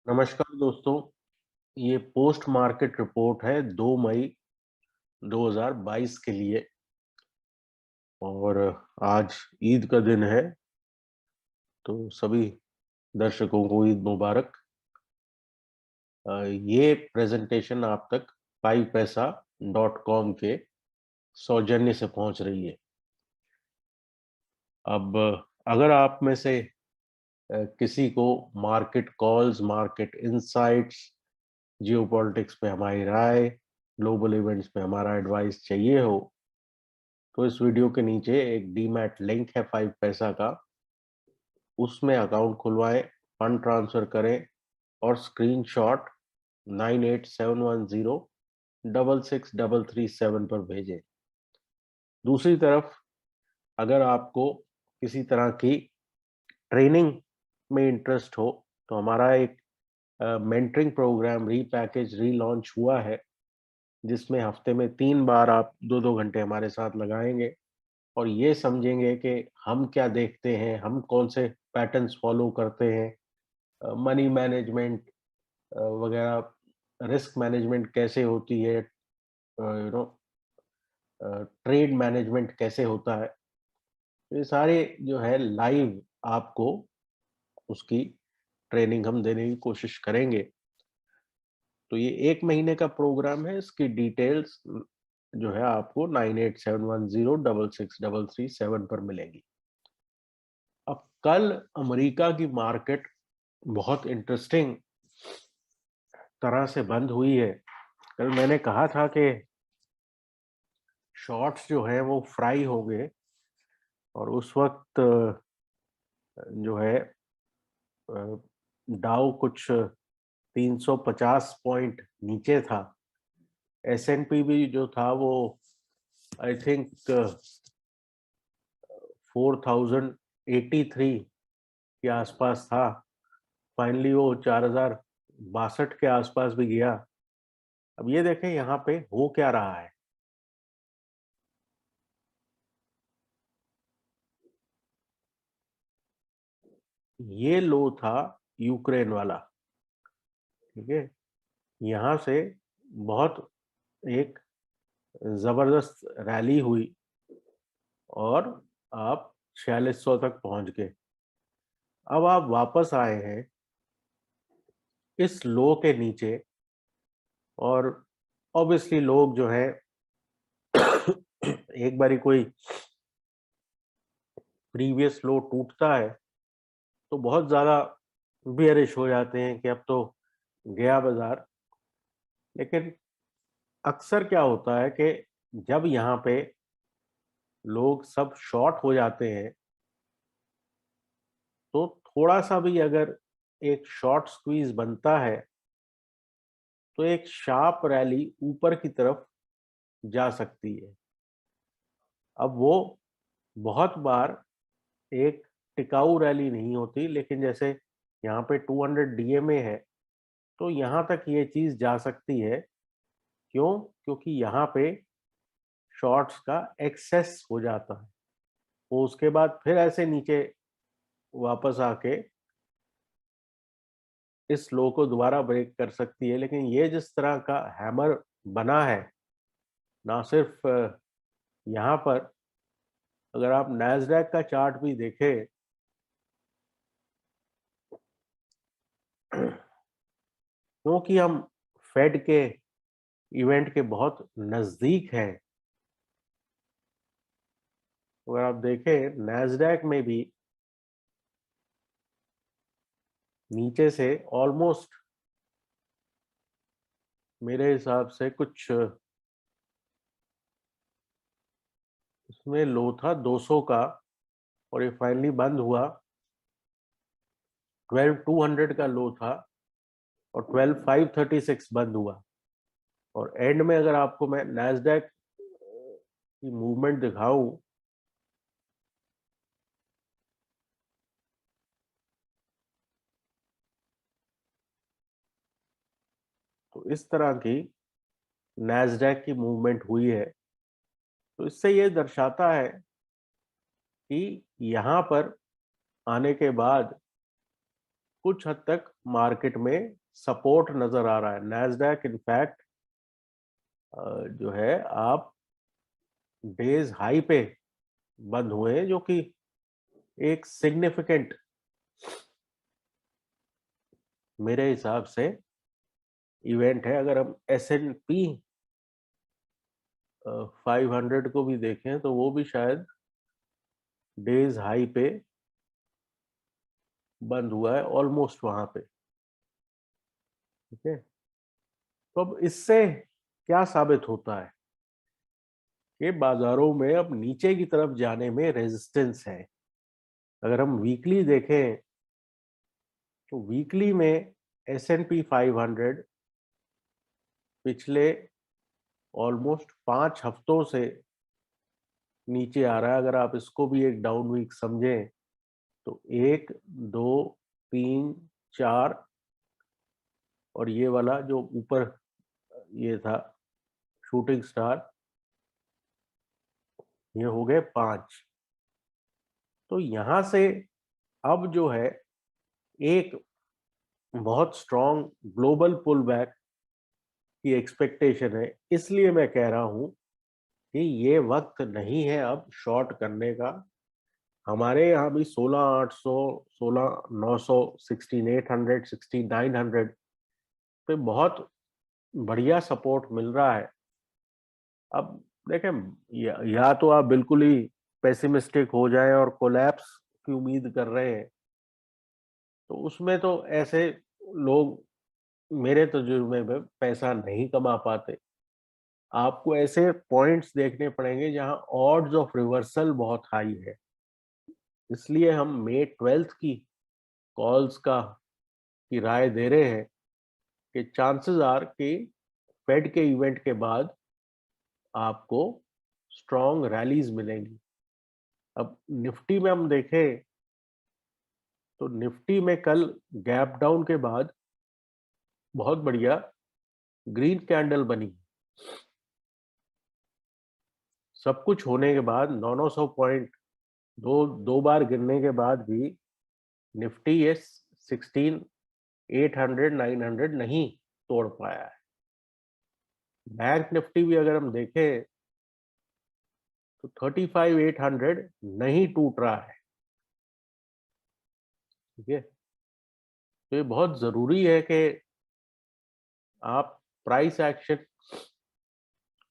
नमस्कार दोस्तों। ये पोस्ट मार्केट रिपोर्ट है 2 मई 2022 के लिए। और आज ईद का दिन है, तो सभी दर्शकों को ईद मुबारक। ये प्रेजेंटेशन आप तक पाईपैसा.com के सौजन्य से पहुंच रही है। अब अगर आप में से किसी को market calls, market insights, geopolitics पे हमारी राय, ग्लोबल इवेंट्स पे हमारा एडवाइस चाहिए हो, तो इस वीडियो के नीचे एक डीमैट लिंक है 5 पैसा का। उसमें अकाउंट खुलवाएं, फंड ट्रांसफर करें और स्क्रीनशॉट 9871066337 पर भेजें। दूसरी तरफ, अगर आपको किसी तरह की ट्रेनिंग में इंटरेस्ट हो, तो हमारा एक मेंटरिंग प्रोग्राम रीपैकेज रीलॉन्च हुआ है, जिसमें हफ्ते में 3 बार आप 2-2 घंटे हमारे साथ लगाएंगे और ये समझेंगे कि हम क्या देखते हैं, हम कौन से पैटर्न्स फॉलो करते हैं, मनी मैनेजमेंट वगैरह, रिस्क मैनेजमेंट कैसे होती है, ट्रेड मैनेजमेंट कैसे होता है। ये सारे जो है लाइव आपको उसकी ट्रेनिंग हम देने की कोशिश करेंगे। तो ये 1 महीने का प्रोग्राम है। इसकी डिटेल्स जो है आपको 9871066337 पर मिलेगी। अब कल अमेरिका की मार्केट बहुत इंटरेस्टिंग तरह से बंद हुई है। कल मैंने कहा था कि शॉर्ट्स जो है वो फ्राई हो गए, और उस वक्त जो है डाउ कुछ 350 पॉइंट नीचे था। एसएनपी भी जो था वो आई थिंक 4083 के आसपास था। फाइनली वो 4062 के आसपास भी गया। अब ये देखें यहाँ पे हो क्या रहा है। ये लो था यूक्रेन वाला, ठीक है। यहाँ से बहुत एक जबरदस्त रैली हुई और आप 4600 तक पहुंच गए। अब आप वापस आए हैं इस लो के नीचे, और ऑब्वियसली लोग जो है एक बारी कोई प्रीवियस लो टूटता है तो बहुत ज्यादा बेयरिश हो जाते हैं कि अब तो गया बाजार। लेकिन अक्सर क्या होता है कि जब यहाँ पे लोग सब शॉर्ट हो जाते हैं, तो थोड़ा सा भी अगर एक शॉर्ट स्क्वीज बनता है तो एक शार्प रैली ऊपर की तरफ जा सकती है। अब वो बहुत बार एक टिकाऊ रैली नहीं होती, लेकिन जैसे यहाँ पे 200 डीएमए है, तो यहाँ तक ये चीज जा सकती है। क्यों? क्योंकि यहाँ पे शॉर्ट्स का एक्सेस हो जाता है, वो उसके बाद फिर ऐसे नीचे वापस आके इस लो को दोबारा ब्रेक कर सकती है। लेकिन ये जिस तरह का हैमर बना है, ना सिर्फ यहाँ पर, अगर आप नैस्डैक का चार्ट भी देखें, क्योंकि हम फेड के इवेंट के बहुत नजदीक हैं, अगर आप देखें नैस्डैक में भी नीचे से ऑलमोस्ट मेरे हिसाब से कुछ उसमें लो था 200 का, और ये फाइनली बंद हुआ 12200 का लो था, और 12536 बंद हुआ। और एंड में अगर आपको मैं नैस्डैक की मूवमेंट दिखाऊं, तो इस तरह की नैस्डैक की मूवमेंट हुई है। तो इससे ये दर्शाता है कि यहाँ पर आने के बाद कुछ हद तक मार्केट में सपोर्ट नजर आ रहा है। नैस्डैक इनफैक्ट जो है आप डेज हाई पे बंद हुए हैं, जो कि एक सिग्निफिकेंट मेरे हिसाब से इवेंट है। अगर हम S&P 500 को भी देखें तो वो भी शायद डेज हाई पे बंद हुआ है, ऑलमोस्ट वहां पे। ठीक है, तो अब इससे क्या साबित होता है कि बाजारों में अब नीचे की तरफ जाने में रेजिस्टेंस है। अगर हम वीकली देखें तो वीकली में S&P 500 पिछले ऑलमोस्ट 5 हफ्तों से नीचे आ रहा है। अगर आप इसको भी एक डाउन वीक समझें तो 1, 2, 3, 4 और ये वाला जो ऊपर ये था शूटिंग स्टार, ये हो गए 5। तो यहां से अब जो है एक बहुत स्ट्रॉन्ग ग्लोबल पुल बैक की एक्सपेक्टेशन है। इसलिए मैं कह रहा हूं कि ये वक्त नहीं है अब शॉर्ट करने का। हमारे यहाँ भी 16,800, 16,900, 16,800, 16,900 पे बहुत बढ़िया सपोर्ट मिल रहा है। अब देखें, या तो आप बिल्कुल ही पेसिमिस्टिक हो जाएं और कोलैप्स की उम्मीद कर रहे हैं, तो उसमें तो ऐसे लोग मेरे तजुर्बे में पैसा नहीं कमा पाते। आपको ऐसे पॉइंट्स देखने पड़ेंगे जहां ऑड्स ऑफ रिवर्सल बहुत हाई है। इसलिए हम मई 12 की कॉल्स का की राय दे रहे हैं कि चांसेस आर कि फेड के इवेंट के बाद आपको स्ट्रॉन्ग रैलीज मिलेंगी। अब निफ्टी में हम देखें तो निफ्टी में कल गैप डाउन के बाद बहुत बढ़िया ग्रीन कैंडल बनी। सब कुछ होने के बाद 900 पॉइंट दो दो बार गिरने के बाद भी निफ्टी ये 16,800, 900 नहीं तोड़ पाया है। बैंक निफ्टी भी अगर हम देखें तो 35,800 नहीं टूट रहा है। ठीक है, तो ये बहुत जरूरी है कि आप प्राइस एक्शन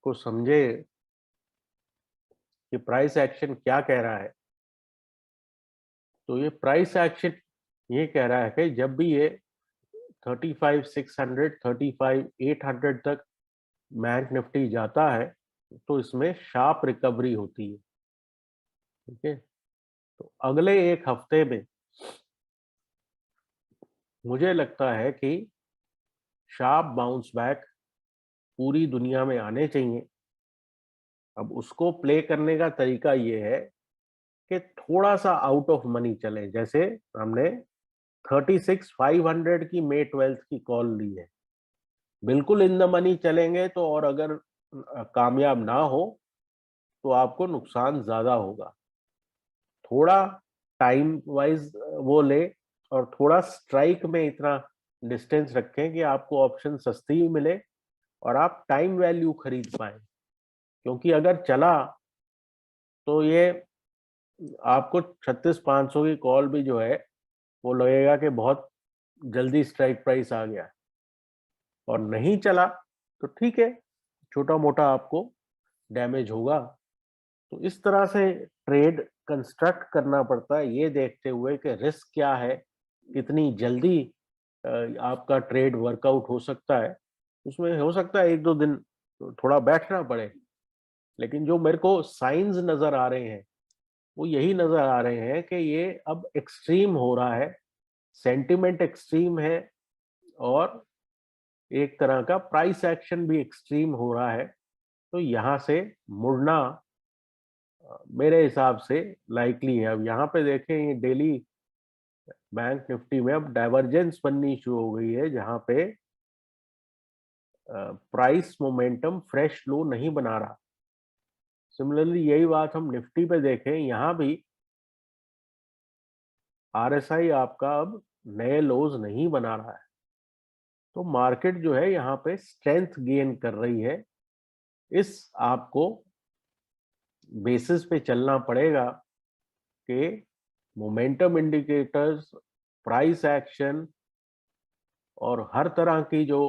को समझे कि प्राइस एक्शन क्या कह रहा है। तो ये प्राइस एक्शन ये कह रहा है कि जब भी ये 35,600, 35,800 तक बैंक निफ्टी जाता है तो इसमें शार्प रिकवरी होती है। ठीक है, तो अगले एक हफ्ते में मुझे लगता है कि शार्प बाउंस बैक पूरी दुनिया में आने चाहिए। अब उसको प्ले करने का तरीका ये है कि थोड़ा सा आउट ऑफ मनी चले। जैसे हमने 36,500 की मई 12 की कॉल ली है, बिल्कुल इन द मनी चलेंगे तो, और अगर कामयाब ना हो तो आपको नुकसान ज्यादा होगा। थोड़ा टाइम वाइज वो ले और थोड़ा स्ट्राइक में इतना डिस्टेंस रखें कि आपको ऑप्शन सस्ती मिले और आप टाइम वैल्यू खरीद पाए। क्योंकि अगर चला तो ये आपको 36,500 की कॉल भी जो है वो लगेगा कि बहुत जल्दी स्ट्राइक प्राइस आ गया। और नहीं चला तो ठीक है, छोटा मोटा आपको डैमेज होगा। तो इस तरह से ट्रेड कंस्ट्रक्ट करना पड़ता है, ये देखते हुए कि रिस्क क्या है, कितनी जल्दी आपका ट्रेड वर्कआउट हो सकता है। उसमें हो सकता है 1-2 दिन तो थोड़ा बैठना पड़े, लेकिन जो मेरे को साइंस नजर आ रहे हैं वो यही नजर आ रहे हैं कि ये अब एक्सट्रीम हो रहा है, सेंटिमेंट एक्सट्रीम है और एक तरह का प्राइस एक्शन भी एक्सट्रीम हो रहा है। तो यहाँ से मुड़ना मेरे हिसाब से लाइकली है। अब यहाँ पे देखें ये डेली बैंक निफ्टी में अब डाइवर्जेंस बननी शुरू हो गई है, जहाँ पे प्राइस मोमेंटम फ्रेश लो नहीं बना रहा। सिमिलरली यही बात हम निफ्टी पे देखें, यहाँ भी RSI आपका अब नए लोज नहीं बना रहा है, तो मार्केट जो है यहाँ पे स्ट्रेंथ गेन कर रही है। इस आपको बेसिस पे चलना पड़ेगा कि मोमेंटम इंडिकेटर्स, प्राइस एक्शन और हर तरह की जो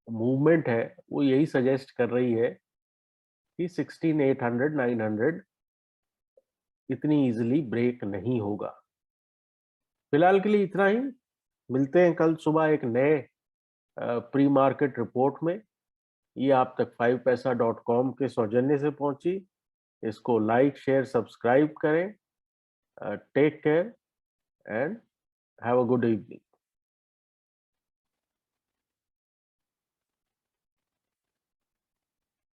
मूवमेंट है वो यही सजेस्ट कर रही है कि 16,800 900 इतनी इजीली ब्रेक नहीं होगा। फिलहाल के लिए इतना ही। मिलते हैं कल सुबह एक नए प्री मार्केट रिपोर्ट में। ये आप तक 5paisa.com के सौजन्य से पहुंची। इसको लाइक, शेयर, सब्सक्राइब करें। Take care and have a good evening.